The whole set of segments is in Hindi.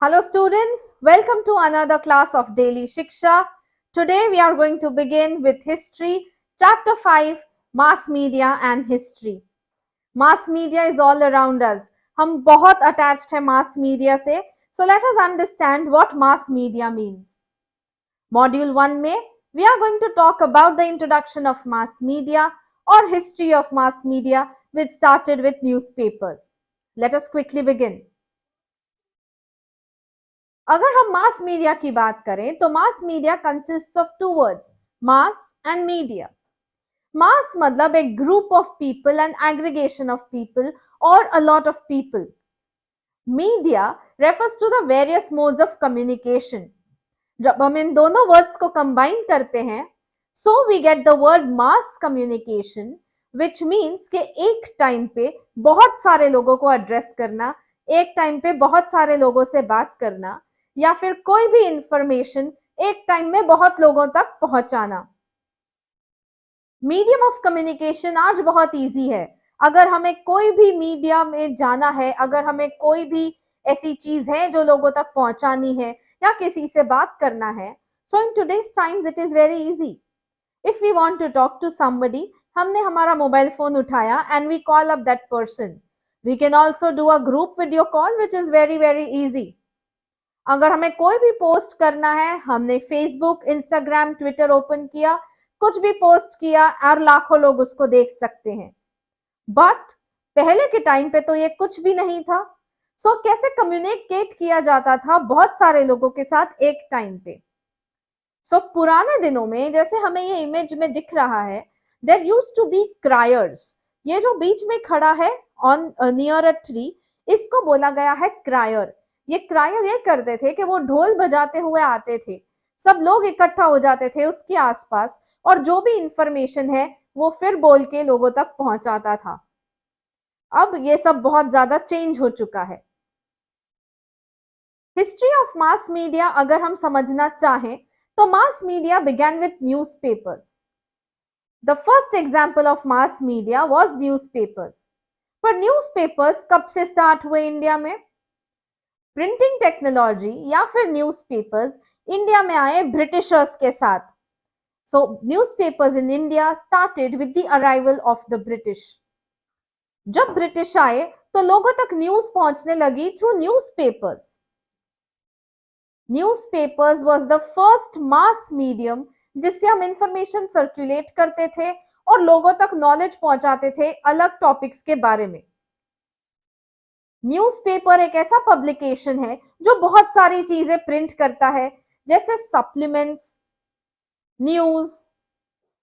Hello students, welcome to another class of Daily Shiksha. Today we are going to begin with History, Chapter 5, Mass Media and History. Mass media is all around us. हम बहुत attached हैं mass media से. So let us understand what mass media means. Module 1 में we are going to talk about the introduction of mass media or history of mass media which started with newspapers. Let us quickly begin. अगर हम मास मीडिया की बात करें तो mass media consist of two words, mass and media. Mass मतलब एक group of people and aggregation of people और a lot of people. Media refers to the various modes of communication. जब हम इन दोनों वर्ड्स को कंबाइन करते हैं so we get the word mass communication, which means कि एक टाइम पे बहुत सारे लोगों को एड्रेस करना, एक टाइम पे बहुत सारे लोगों से बात करना, या फिर कोई भी इंफॉर्मेशन एक टाइम में बहुत लोगों तक पहुंचाना. मीडियम ऑफ कम्युनिकेशन आज बहुत इजी है. अगर हमें कोई भी मीडिया में जाना है, अगर हमें कोई भी ऐसी चीज है जो लोगों तक पहुंचानी है या किसी से बात करना है, so in today's times it is very easy. If we want to talk to somebody, हमने हमारा मोबाइल फोन उठाया and we call up that person. We can also do a group video call which is very very easy. अगर हमें कोई भी पोस्ट करना है, हमने फेसबुक, इंस्टाग्राम, ट्विटर ओपन किया, कुछ भी पोस्ट किया और लाखों लोग उसको देख सकते हैं. बट पहले के टाइम पे तो ये कुछ भी नहीं था. सो कैसे कम्युनिकेट किया जाता था बहुत सारे लोगों के साथ एक टाइम पे? पुराने दिनों में जैसे हमें ये इमेज में दिख रहा है, देयर यूज्ड टू बी क्रायर्स. ये जो बीच में खड़ा है ऑन नियर अ ट्री, इसको बोला गया है क्रायर. ये क्रायर ये करते थे कि वो ढोल बजाते हुए आते थे, सब लोग इकट्ठा हो जाते थे उसके आसपास और जो भी इंफॉर्मेशन है वो फिर बोल के लोगों तक पहुंचाता था. अब ये सब बहुत ज्यादा चेंज हो चुका है. हिस्ट्री ऑफ मास मीडिया अगर हम समझना चाहें तो mass media began with newspapers. The first example of mass media was newspapers. पर न्यूज़पेपर्स कब से स्टार्ट हुए इंडिया में? प्रिंटिंग टेक्नोलॉजी या फिर न्यूज़पेपर्स इंडिया में आए ब्रिटिशर्स के साथ. So newspapers in India started with the arrival of the British. जब ब्रिटिश आए तो लोगों तक न्यूज पहुंचने लगी through newspapers. Newspapers was the first mass medium जिससे हम इंफॉर्मेशन सर्कुलेट करते थे और लोगों तक नॉलेज पहुंचाते थे अलग टॉपिक्स के बारे में. न्यूज़पेपर एक ऐसा पब्लिकेशन है जो बहुत सारी चीजें प्रिंट करता है, जैसे सप्लीमेंट्स, न्यूज,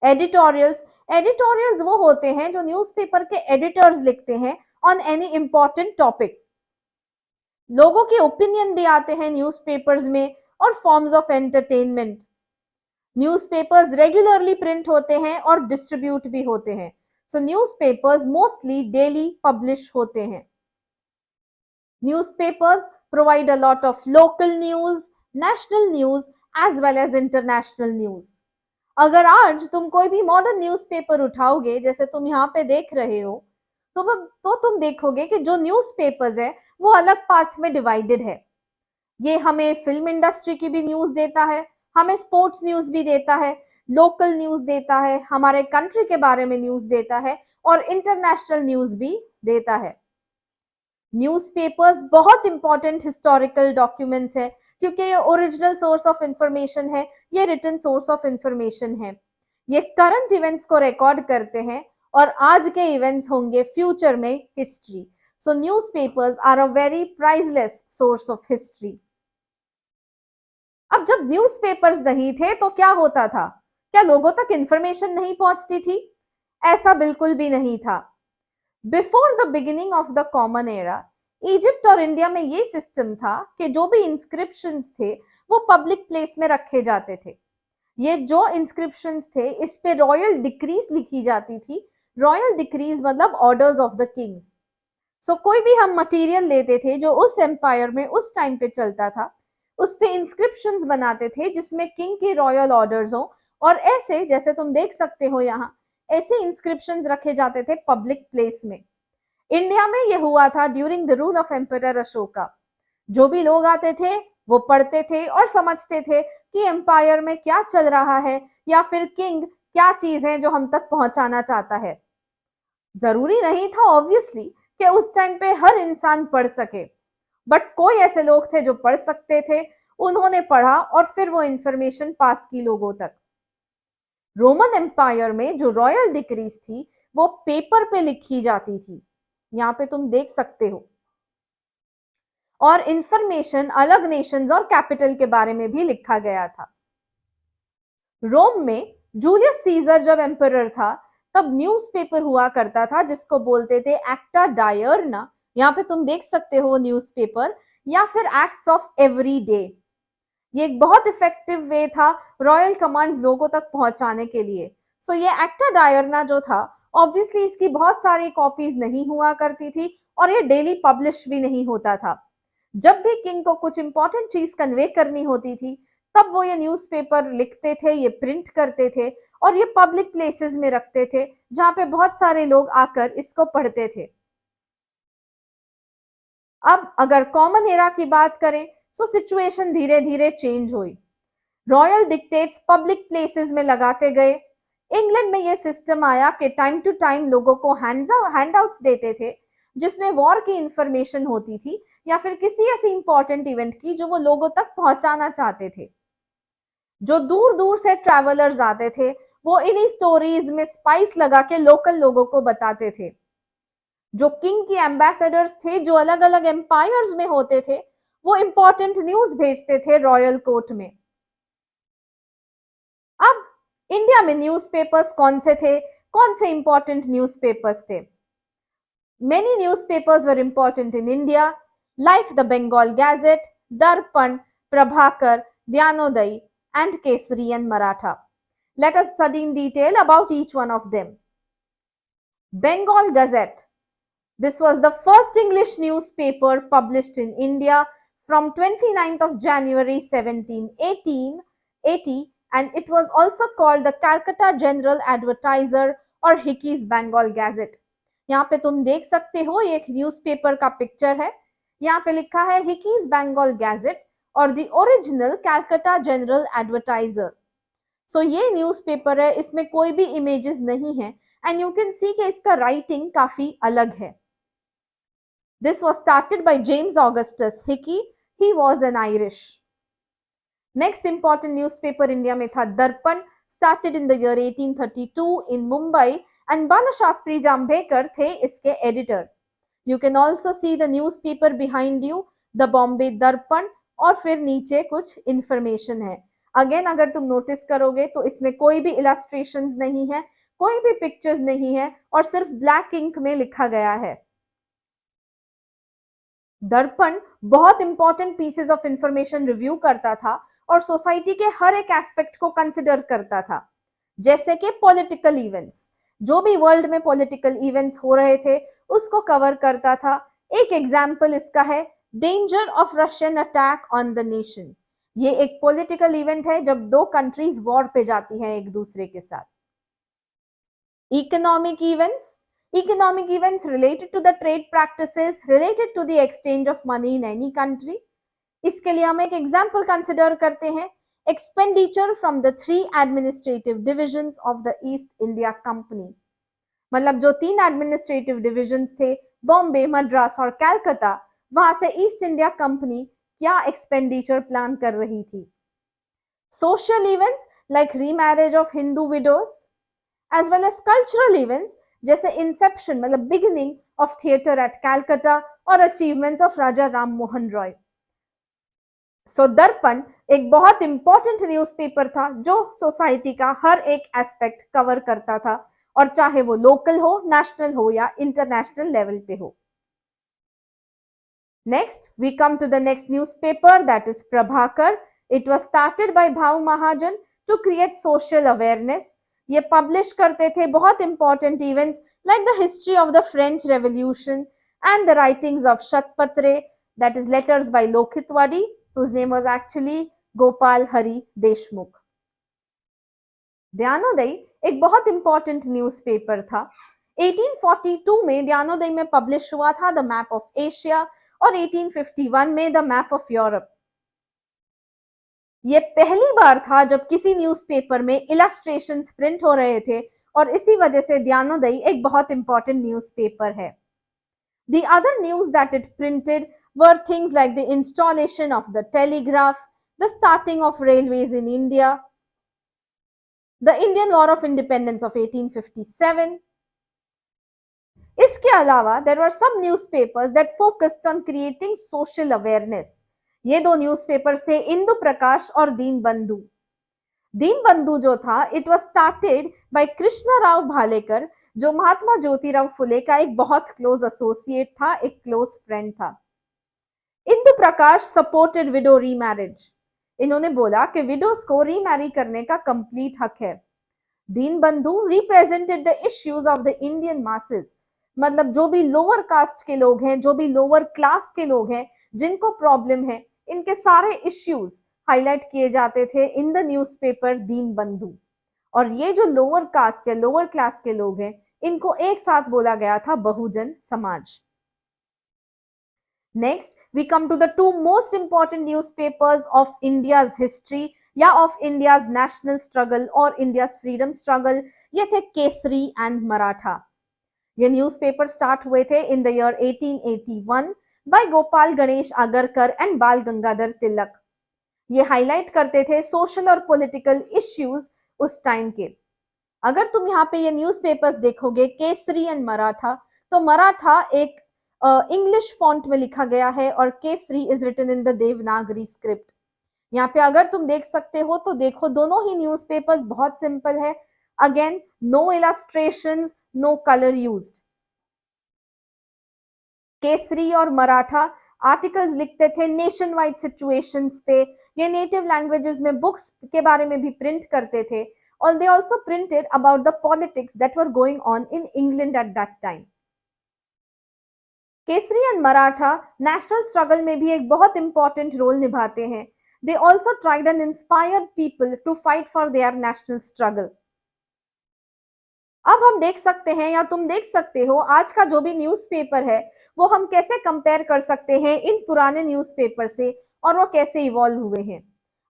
एडिटोरियल्स. एडिटोरियल्स वो होते हैं जो न्यूज़पेपर के एडिटर्स लिखते हैं ऑन एनी इंपॉर्टेंट टॉपिक. लोगों के ओपिनियन भी आते हैं न्यूज़पेपर्स में और forms of entertainment. Newspapers regularly print होते हैं और डिस्ट्रीब्यूट भी होते हैं. सो न्यूज़पेपर्स मोस्टली डेली पब्लिश होते हैं. Newspapers provide a lot of local news, national news as well as international news. अगर आज तुम कोई भी मॉडर्न न्यूज़पेपर उठाओगे जैसे तुम यहाँ पे देख रहे हो, तो तुम देखोगे कि जो न्यूज़पेपर्स है वो अलग पार्ट्स में डिवाइडेड है. ये हमें फिल्म इंडस्ट्री की भी न्यूज देता है, हमें स्पोर्ट्स न्यूज भी देता है, लोकल न्यूज देता है, हमारे कंट्री के बारे में न्यूज देता है और इंटरनेशनल न्यूज भी देता है. न्यूज़पेपर्स बहुत इंपॉर्टेंट हिस्टोरिकल डॉक्यूमेंट्स है क्योंकि ये ओरिजिनल सोर्स ऑफ इंफॉर्मेशन है, ये रिटन सोर्स ऑफ इंफॉर्मेशन है. ये करंट इवेंट्स को रिकॉर्ड करते हैं और आज के इवेंट्स होंगे फ्यूचर में history. So newspapers are a very priceless source of history. अब जब न्यूज़पेपर्स नहीं थे तो क्या होता था? क्या लोगों तक इंफॉर्मेशन नहीं पहुंचती थी? ऐसा बिल्कुल भी नहीं था. Before the beginning of the common era, Egypt और इंडिया में ये सिस्टम था कि जो भी इंस्क्रिप्शंस थे वो पब्लिक प्लेस में रखे जाते थे. ये जो इंस्क्रिप्शंस थे इस पे रॉयल डिक्रीज लिखी जाती थी. रॉयल डिक्रीज मतलब ऑर्डर्स ऑफ द किंग्स. सो कोई भी हम मटेरियल लेते थे जो उस एम्पायर में उस टाइम पे चलता था, उस पे इंस्क्रिप्शंस बनाते थे जिसमें किंग के रॉयल ऑर्डर्स हो, और ऐसे जैसे तुम देख सकते हो यहाँ ऐसे इंस्क्रिप्शंस रखे जाते थे पब्लिक प्लेस में. इंडिया में ये हुआ था during the rule of emperor Ashoka. जो भी लोग आते थे वो पढ़ते थे और समझते थे कि एम्पायर में क्या चल रहा है या फिर किंग क्या चीज है जो हम तक पहुंचाना चाहता है। जरूरी नहीं था ऑब्वियसली कि उस टाइम पे हर इंसान पढ़ सके, बट कोई ऐसे लोग थे जो पढ़ सकते थे, उन्होंने पढ़ा और फिर वो इंफॉर्मेशन पास की लोगों तक। रोमन एम्पायर में जो रॉयल डिक्रीज थी वो पेपर पे लिखी जाती थी, यहाँ पे तुम देख सकते हो, और इंफॉर्मेशन अलग नेशंस और कैपिटल के बारे में भी लिखा गया था। रोम में जूलियस सीजर जब एम्परर था तब न्यूज़पेपर हुआ करता था जिसको बोलते थे एक्टा डायरना, यहाँ पे तुम देख सकते हो न्यूज़पेपर, या फिर एक्ट्स ऑफ एवरी डे। ये एक बहुत इफेक्टिव वे था रॉयल कमांड्स लोगों तक पहुंचाने के लिए। सो ये एक्टा डायरना जो था, ऑब्वियसली इसकी बहुत सारी कॉपीज नहीं हुआ करती थी और ये डेली पब्लिश भी नहीं होता था। जब भी किंग को कुछ इंपॉर्टेंट चीज कन्वे करनी होती थी तब वो ये न्यूज़पेपर लिखते थे, ये प्रिंट करते थे और ये पब्लिक प्लेसेस में रखते थे जहां पे बहुत सारे लोग आकर इसको पढ़ते थे। अब अगर कॉमन एरा की बात करें तो सिचुएशन धीरे धीरे चेंज हुई। रॉयल डिक्टेट्स पब्लिक प्लेसेस में लगाते गए। इंग्लैंड में यह सिस्टम आया कि टाइम टू टाइम लोगों को हैंडआउट्स देते थे जिसमें वॉर की इंफॉर्मेशन होती थी या फिर किसी ऐसी इंपॉर्टेंट इवेंट की जो वो लोगों तक पहुंचाना चाहते थे। जो दूर दूर से ट्रैवलर्स आते थे वो इन्हीं स्टोरीज में स्पाइस लगा के लोकल लोगों को बताते थे। जो किंग की एम्बेसडर्स थे जो अलग अलग एम्पायर्स में होते थे वो इंपॉर्टेंट न्यूज भेजते थे रॉयल कोर्ट में। अब इंडिया में न्यूज़पेपर्स कौन से थे, कौन से इंपॉर्टेंट न्यूज़पेपर्स थे? Many newspapers were important in India, like the Bengal Gazette, Darpan, Prabhakar, Dhyanodayi, and Kesari and Maratha. Let us study in detail about each one of them. Bengal Gazette. This was the first English newspaper published in India from 29th of January 1780, and it was also called the Calcutta General Advertiser or Hickey's Bengal Gazette. यहाँ पे तुम देख सकते हो ये एक न्यूज़पेपर का पिक्चर है। यहाँ पे लिखा है हिकीज बंगाल गैजेट और the original Calcutta general advertiser. So ये न्यूज़पेपर है, इसमें कोई भी इमेजेस नहीं है एंड यू कैन सी कि इसका राइटिंग काफी अलग है। This was started by James Augustus Hickey. He was an Irish. Next important newspaper India में था दर्पण, started in the year 1832 in Mumbai, and Balashastri Jambekar थे इसके editor. You can also see the newspaper behind you, the Bombay Darpan, और फिर नीचे कुछ information है। अगेन अगर तुम नोटिस करोगे तो इसमें कोई भी illustrations नहीं है, कोई भी pictures नहीं है और सिर्फ black ink में लिखा गया है। दर्पण बहुत important pieces of information review करता था और सोसाइटी के हर एक एस्पेक्ट को कंसिडर करता था, जैसे कि पॉलिटिकल इवेंट्स, जो भी वर्ल्ड में पॉलिटिकल इवेंट्स हो रहे थे उसको कवर करता था। एक एग्जाम्पल इसका है danger of Russian attack on the nation. ये एक पॉलिटिकल इवेंट है जब दो कंट्रीज वॉर पे जाती हैं एक दूसरे के साथ। Economic events, economic events related to the trade practices, related to the exchange of money in any country. इसके लिए हम एक एग्जाम्पल कंसिडर करते हैं, expenditure from the 3 administrative divisions of the east India company. मतलब जो 3 एडमिनिस्ट्रेटिव डिविजन्स थे, बॉम्बे, मद्रास और कलकत्ता, वहां से ईस्ट इंडिया कंपनी क्या एक्सपेंडिचर प्लान कर रही थी। Social events like remarriage of Hindu widows, as well as cultural events जैसे इंसेप्शन मतलब beginning of theatre at Calcutta और achievements of Raja Ram Mohan Roy. So Darpan एक बहुत इंपॉर्टेंट न्यूज़पेपर था जो सोसाइटी का हर एक एस्पेक्ट कवर करता था, और चाहे वो लोकल हो, नेशनल हो या इंटरनेशनल लेवल पे हो। Next we come to the next newspaper, that is Prabhakar. It was started by Bhau Mahajan to create social awareness. ये पब्लिश करते थे बहुत important events like the history of the French revolution and the writings of Shatpatre, that is letters by Lokhitwadi, whose name was actually Gopal Hari Deshmukh. Dnyanodaya एक बहुत इंपॉर्टेंट न्यूज़पेपर था। 1842 में दयानोदय में पब्लिश हुआ था द मैप ऑफ एशिया और 1851 में द मैप ऑफ यूरोप। ये पहली बार था जब किसी न्यूज़पेपर में इलस्ट्रेशंस प्रिंट हो रहे थे और इसी वजह से ज्ञानोदय एक बहुत इंपॉर्टेंट न्यूज़पेपर है। The other news that it printed were things like the installation of the telegraph, the starting of railways in India, the Indian War of Independence of 1857. इसके अलावा there were some newspapers that focused on creating social awareness. ये दो न्यूज़पेपर्स थे इंदु प्रकाश और दीनबंधु। दीनबंधु जो था it was started bye Krishna Rao Bhalekar, जो महात्मा ज्योतिराव फुले का एक बहुत क्लोज एसोसिएट था, एक क्लोज फ्रेंड था। Indu Prakash supported window remarriage. इन्होंने बोला कि विडोज को रीमैरी करने का कंप्लीट हक है। Deenbandhu represented the issues of the Indian masses, मतलब जो भी लोअर कास्ट के लोग हैं, जो भी लोअर क्लास के लोग हैं, जिनको प्रॉब्लम है, इनके सारे इश्यूज हाईलाइट किए जाते थे इन द न्यूज़पेपर दीनबंधु। और ये जो लोअर कास्ट या लोअर क्लास के लोग हैं, इनको एक साथ बोला गया था Bahujan Samaj. Next, we come to the two most important newspapers of India's history या of India's national struggle और India's freedom struggle, ये थे केसरी एंड मराठा। ये न्यूज़पेपर स्टार्ट हुए थे in the year 1881 by Gopal Ganesh Agarkar and Bal Gangadhar तिलक। ये हाईलाइट करते थे सोशल और पॉलिटिकल इश्यूज उस टाइम के। अगर तुम यहाँ पे ये न्यूज़पेपर्स देखोगे केसरी एंड मराठा, तो मराठा एक इंग्लिश फॉन्ट में लिखा गया है और Kesari is written in the Devanagari script. यहाँ पे अगर तुम देख सकते हो तो देखो दोनों ही न्यूज़पेपर्स बहुत सिंपल है। Again no illustrations, no colour used. Kesari और मराठा आर्टिकल्स लिखते थे नेशन वाइड सिचुएशंस पे। ये नेटिव लैंग्वेजेस में बुक्स के बारे में भी प्रिंट करते थे और they also printed about the politics that were going on in England at that time. Kesari and Maratha national struggle में भी एक बहुत इंपॉर्टेंट रोल निभाते हैं। They also tried and inspired people to fight for their national struggle. अब हम देख सकते हैं या तुम देख सकते हो आज का जो भी न्यूज़पेपर है वो हम कैसे कंपेयर कर सकते हैं इन पुराने न्यूज़पेपर से और वो कैसे इवॉल्व हुए हैं।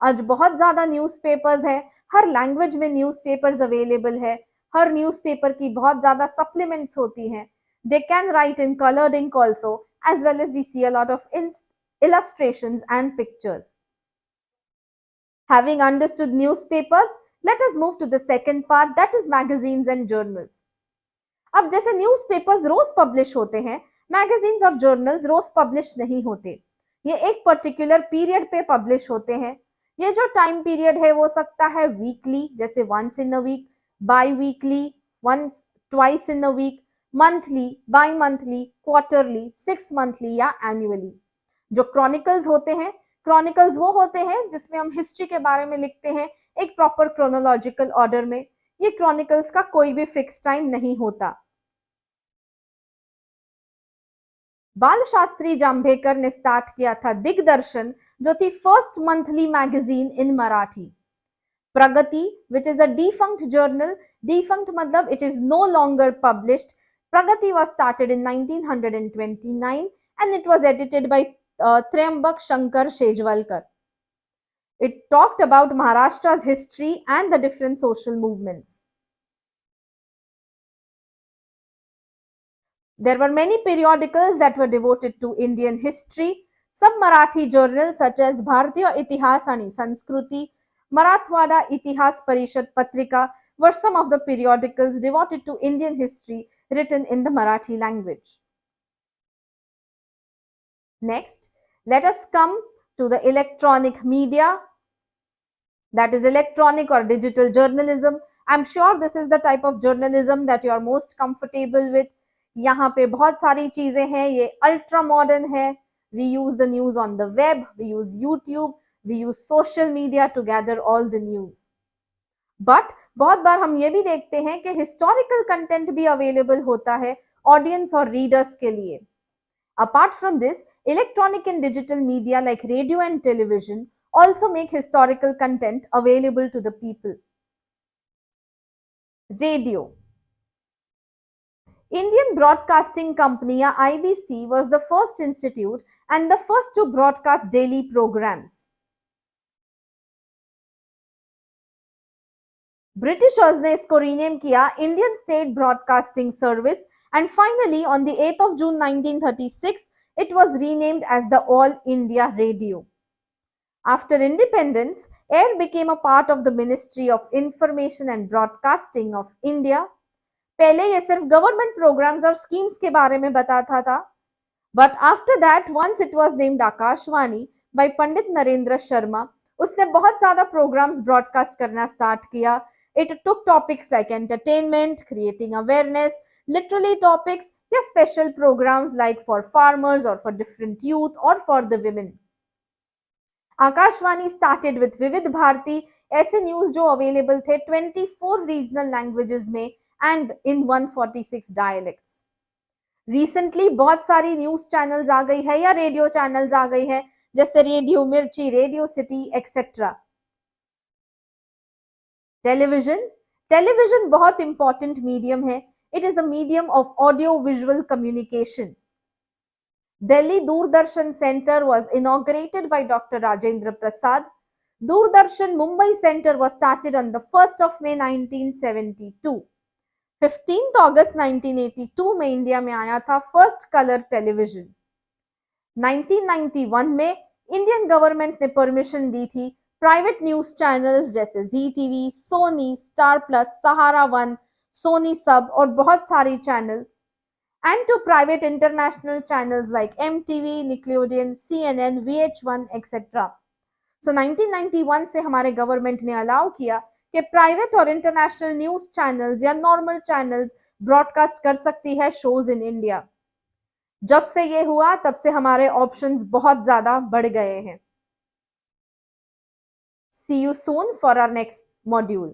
आज बहुत ज्यादा न्यूज़पेपर्स है, हर लैंग्वेज में न्यूज़पेपर्स अवेलेबल है, हर न्यूज़पेपर की बहुत ज्यादा सप्लीमेंट्स होती हैं। They can write in coloured ink also as well as we see a lot of illustrations and pictures. Having understood newspapers, let us move to the second part, that is magazines and journals. अब जैसे न्यूज़पेपर्स रोज पब्लिश होते हैं, मैगजीन्स और जर्नल्स रोज पब्लिश नहीं होते। ये एक पर्टिकुलर पीरियड पे पब्लिश होते हैं। ये जो टाइम पीरियड है वो सकता है वीकली, जैसे once in a week, biweekly, once twice in a week, monthly, bimonthly, quarterly, 6 monthly या एनुअली। जो क्रॉनिकल्स होते हैं, क्रॉनिकल्स वो होते हैं जिसमें हम हिस्ट्री के बारे में लिखते हैं एक प्रॉपर क्रोनोलॉजिकल ऑर्डर में। ये क्रॉनिकल्स का कोई भी फिक्स टाइम नहीं होता। बाल शास्त्री जांभेकर ने स्टार्ट किया था दिग्दर्शन, जो थी first monthly magazine in Marathi. Pragati, which is a defunct journal, defunct मतलब it is no longer published. Pragati was started in 1929 and it was edited by Triambak Shankar Shejwalkar. It talked about Maharashtra's history and the different social movements. There were many periodicals that were devoted to Indian history. Some Marathi journals such as Bharatiya Itihas and Sanskruti, Marathwada Itihas Parishad Patrika were some of the periodicals devoted to Indian history written in the Marathi language. Next, let us come to the electronic media, that is electronic or digital journalism. I'm sure this is the type of journalism that you are most comfortable with. यहाँ पे बहुत सारी चीजें हैं, ये अल्ट्रा मॉडर्न है। We use the news on the web, we use YouTube, we use social media to gather all the news. But बहुत बार हम ये भी देखते हैं कि हिस्टोरिकल कंटेंट भी अवेलेबल होता है ऑडियंस और रीडर्स के लिए। Apart from this, electronic and digital media like radio and television also make historical content available to the people. Radio. Indian Broadcasting Company या IBC was the first institute and the first to broadcast daily programs. Britishers ने इसको रीनेम किया Indian state broadcasting service and finally on the 8th of June 1936 it was renamed as the All India Radio. After independence, air became a part of the Ministry of Information and Broadcasting of India. पहले ये सिर्फ गवर्नमेंट प्रोग्राम्स और स्कीम्स के बारे में बताता था, but after that once it was named Akashvani by Pandit Narendra Sharma, उसने बहुत ज्यादा प्रोग्राम्स ब्रॉडकास्ट करना स्टार्ट किया. It took topics like entertainment, creating awareness, literally topics या special programmes like for farmers और फॉर डिफरेंट यूथ और for the women. Akashvani started with Vividh Bharati, ऐसे न्यूज जो अवेलेबल थे 24 रीजनल लैंग्वेजेस में एंड इन 146 डायलेक्ट्स. रिसेंटली बहुत सारी न्यूज चैनल्स आ गई है या रेडियो चैनल्स आ गई है, जैसे रेडियो मिर्ची, रेडियो सिटी एक्सेट्रा. टेलीविजन बहुत इंपॉर्टेंट मीडियम है. It is a medium of audio visual communication. Delhi Doordarshan Center was inaugurated by Dr. Rajendra Prasad. Doordarshan Mumbai Center was started on the 1st of May 1972. 15th August 1982 में इंडिया में आया था फर्स्ट कलर टेलीविजन. 1991 में इंडियन गवर्नमेंट ने परमिशन दी थी प्राइवेट न्यूज चैनल्स जैसे जी टीवी, सोनी, स्टार प्लस, सहारा वन, सोनी सब और बहुत सारी channels, and to private international channels like MTV, Nickelodeon, CNN, VH1, etc. So 1991 से हमारे गवर्नमेंट ने अलाउ किया कि प्राइवेट और इंटरनेशनल न्यूज चैनल्स या नॉर्मल चैनल्स ब्रॉडकास्ट कर सकती है शोज इन इंडिया. जब से ये हुआ तब से हमारे ऑप्शंस बहुत ज्यादा बढ़ गए हैं. See you soon for our next module.